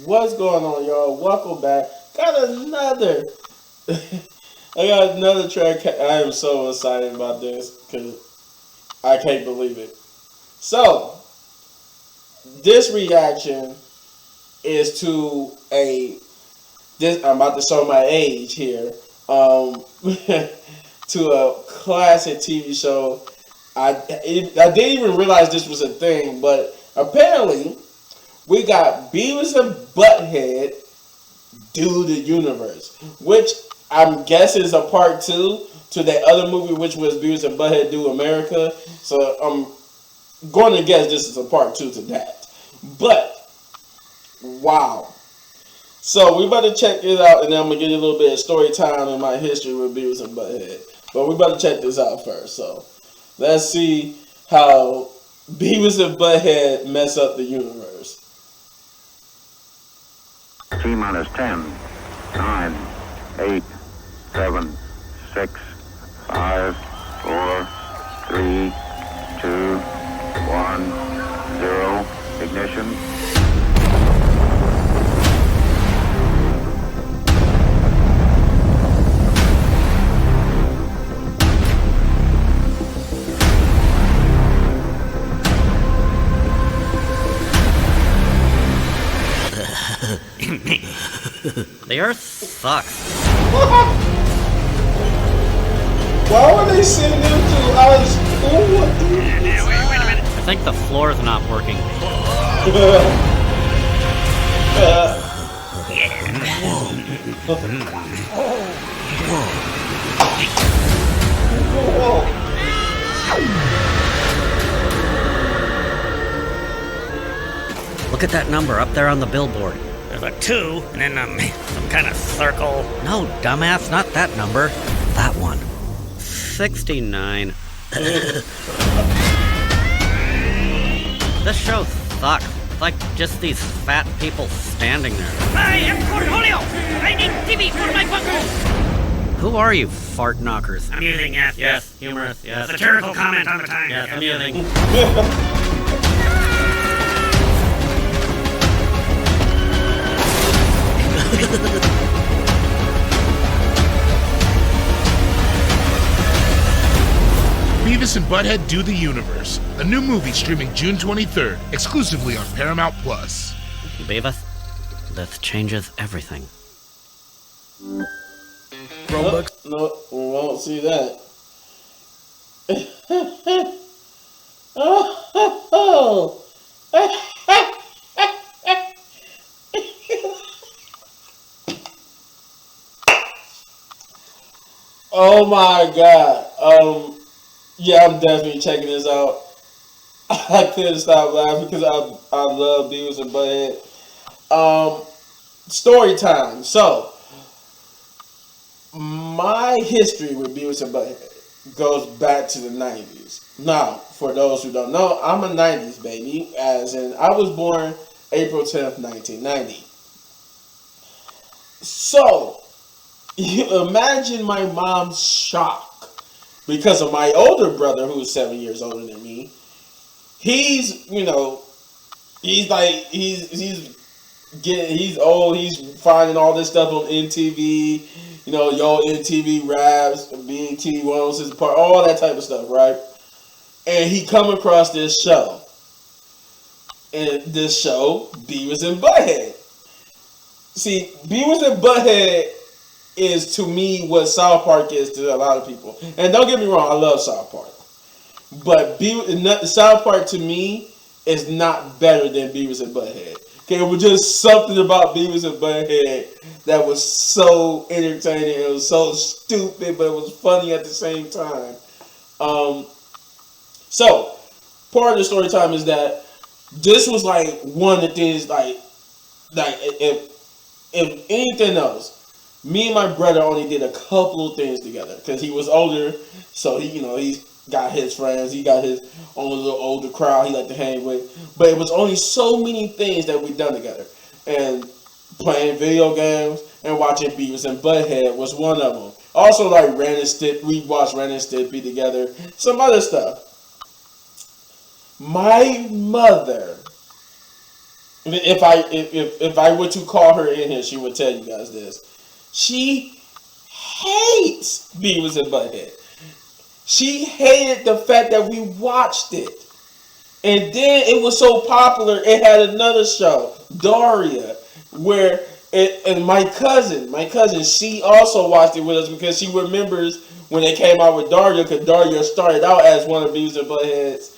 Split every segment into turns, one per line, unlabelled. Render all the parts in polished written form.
What's going on, y'all? Welcome back. Got another. I got another track. I am so excited about this because I can't believe it. So, this reaction is to a. This I'm about to show my age here. To a classic TV show. I didn't even realize this was a thing, but apparently we got Beavis and Butthead Do the Universe, which I'm guessing is a part two to that other movie, which was Beavis and Butthead Do America. So I'm going to guess this is a part two to that. But wow. So we about to check this out, and then I'm gonna give you a little bit of story time in my history with Beavis and Butthead. But we about to check this out first. So let's see how Beavis and Butthead mess up the universe.
T minus 10, 9, 8, 7, 6, 5, 4, 3, 2, 1, 0, ignition.
The Earth sucks.
Why were they sending them to our school?
Wait a minute. I think the floor's not working. Look at that number up there on the billboard.
There's a 2, and then some kind of circle.
No, dumbass, not that number. That one. 69. This show sucks. It's like just these fat people standing there.
I am Cornholio! I need TV for my bungle!
Who are you, fart knockers?
Amusing, yes.
Humorous, yes.
Satirical comment on the time.
Yes, amusing.
Beavis and Butthead Do the Universe, a new movie streaming June 23rd, exclusively on Paramount Plus.
Beavis, this changes everything.
No, we won't see that. Oh my god. Yeah, I'm definitely checking this out. I couldn't stop laughing because I love Beavis and Butthead. Story time. So, my history with Beavis and Butthead goes back to the 90s. Now, for those who don't know, I'm a 90s baby, as in I was born April 10th, 1990. So, you imagine my mom's shock because of my older brother, who's 7 years older than me. He's old. He's finding all this stuff on MTV. Yo, MTV Raps, BET Ones, his part, all that type of stuff, right? And he come across this show. And this show, Beavis and Butthead. See, Beavis and Butthead is to me what South Park is to a lot of people. And don't get me wrong, I love South Park. But South Park to me is not better than Beavis and Butthead. Okay, it was just something about Beavis and Butthead that was so entertaining. It was so stupid, but it was funny at the same time. So, part of the story time is that this was like one of the things like if anything else, me and my brother only did a couple of things together because he was older, so he's got his friends, he got his own little older crowd he liked to hang with. But it was only so many things that we done together, and playing video games and watching Beavis and Butthead was one of them. Also, like Ren and Stimpy, we watched Ren and Stimpy together, some other stuff. My mother if I were to call her in here, she would tell you guys this. She hates Beavis and Butthead. She hated the fact that we watched it. And then it was so popular, it had another show, Daria, where and my cousin, she also watched it with us because she remembers when they came out with Daria, because Daria started out as one of Beavis and Butthead's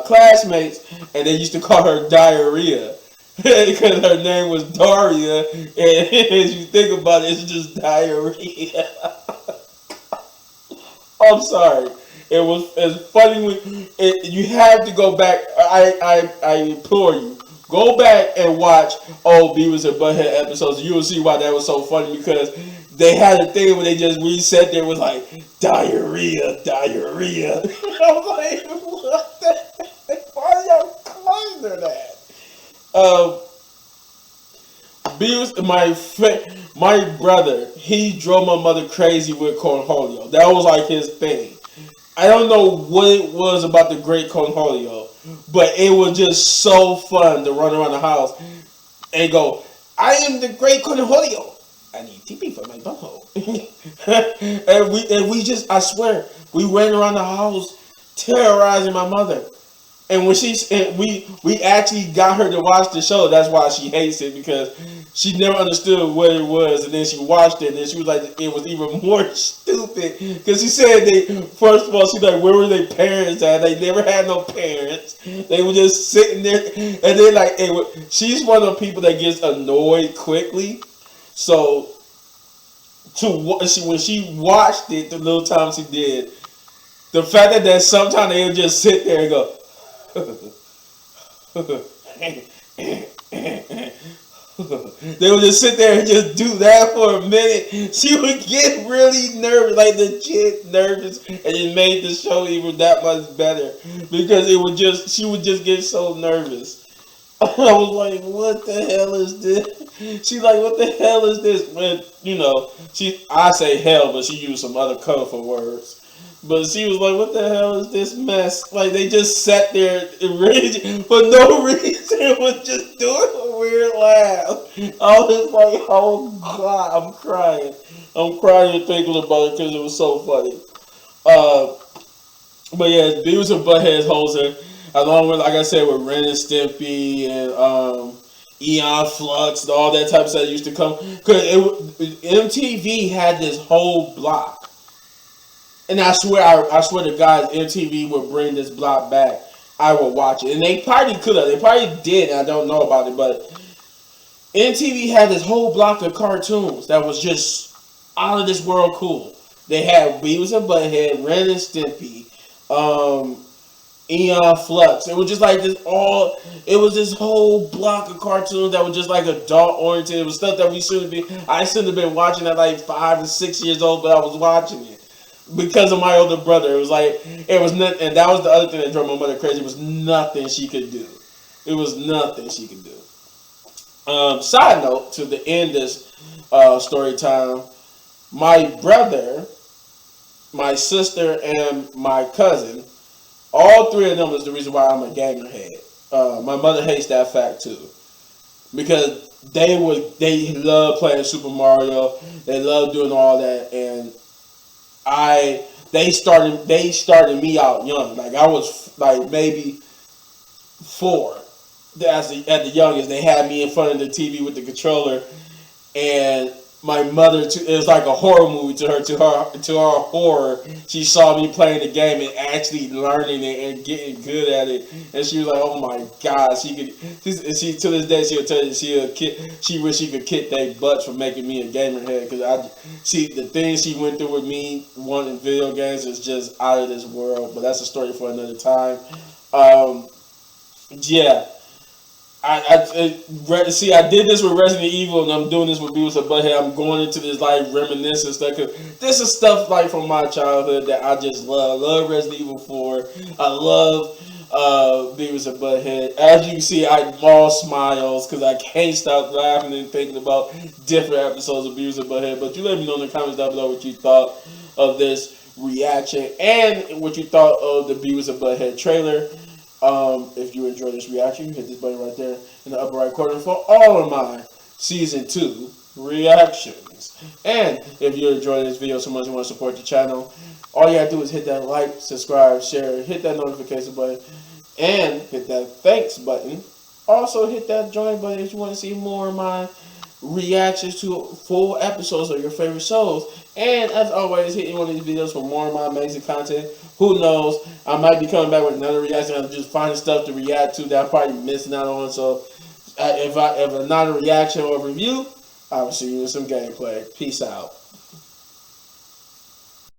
classmates, and they used to call her Diarrhea because her name was Daria, and as you think about it, it's just diarrhea. I'm sorry. It's funny when you have to go back. I implore you, go back and watch old Beavis and Butthead episodes. You will see why that was so funny, because they had a thing where we sat there with like diarrhea. I was like, what the heck? Why are y'all calling her that? Beavis, my brother, he drove my mother crazy with cornholio. That was like his thing. I don't know what it was about the great cornholio, but it was just so fun to run around the house and go, I am the great cornholio. I need TP for my butthole. and we just, I swear, we ran around the house terrorizing my mother. And when we actually got her to watch the show. That's why she hates it, because she never understood what it was, and then she watched it, and then she was like, it was even more stupid, because she said first of all, she's like, where were their parents at? They never had no parents. They were just sitting there, and then like, she's one of the people that gets annoyed quickly, so when she watched it, the little time she did, the fact that sometimes they would just sit there and go, they would just sit there and just do that for a minute. She would get really nervous, like legit nervous, and it made the show even that much better, because she would just get so nervous. I was like, what the hell is this? She's like, what the hell is this? When, I say hell, but she used some other colorful words. But she was like, what the hell is this mess? Like, they just sat there raging for no reason. It was just doing a weird laugh. I was like, oh God, I'm crying thinking about it because it was so funny. But yeah, Beavis and Butthead holds her, along with, like I said, with Ren and Stimpy and Eon Flux and all that type of stuff used to come. Because MTV had this whole block. And I swear to God, MTV would bring this block back. I would watch it. And they probably could have. They probably did, and I don't know about it. But MTV had this whole block of cartoons that was just out of this world cool. They had Beavis and Butthead, Ren and Stimpy, Eon Flux. It was just like this it was this whole block of cartoons that was just like adult oriented. It was stuff that I shouldn't have been watching at like 5 and 6 years old, but I was watching it. Because of my older brother, it was nothing, and that was the other thing that drove my mother crazy. It was nothing she could do. Side note to the end of this story time, my brother, my sister, and my cousin, all three of them is the reason why I'm a gamer head. My mother hates that fact too, because they love playing Super Mario, they love doing all that, and they started me out young. Like I was like maybe 4. At the youngest, they had me in front of the TV with the controller, and my mother, it was like a horror movie to her. To her horror, she saw me playing the game and actually learning it and getting good at it. And she was like, "Oh my God!" She to this day she'll tell you she wish she could kick their butts for making me a gamer head, because the things she went through with me wanting video games is just out of this world. But that's a story for another time. Yeah. I did this with Resident Evil, and I'm doing this with Beavis and Butthead. I'm going into this like reminiscence stuff, because this is stuff like from my childhood that I just love. I love Resident Evil 4. I love Beavis and Butthead. As you can see, I'm all smiles because I can't stop laughing and thinking about different episodes of Beavis and Butthead. But you let me know in the comments down below what you thought of this reaction and what you thought of the Beavis and Butthead trailer. If you enjoyed this reaction, hit this button right there in the upper right corner for all of my Season 2 reactions. And if you enjoyed this video so much and want to support the channel, all you have to do is hit that like, subscribe, share, hit that notification button, and hit that thanks button. Also hit that join button if you want to see more of my reactions to full episodes of your favorite shows. And as always, hit one of these videos for more of my amazing content. Who knows, I might be coming back with another reaction. I'm just finding stuff to react to that I'm probably missing out on. So if not a reaction or a review, I will see you in some gameplay. Peace out.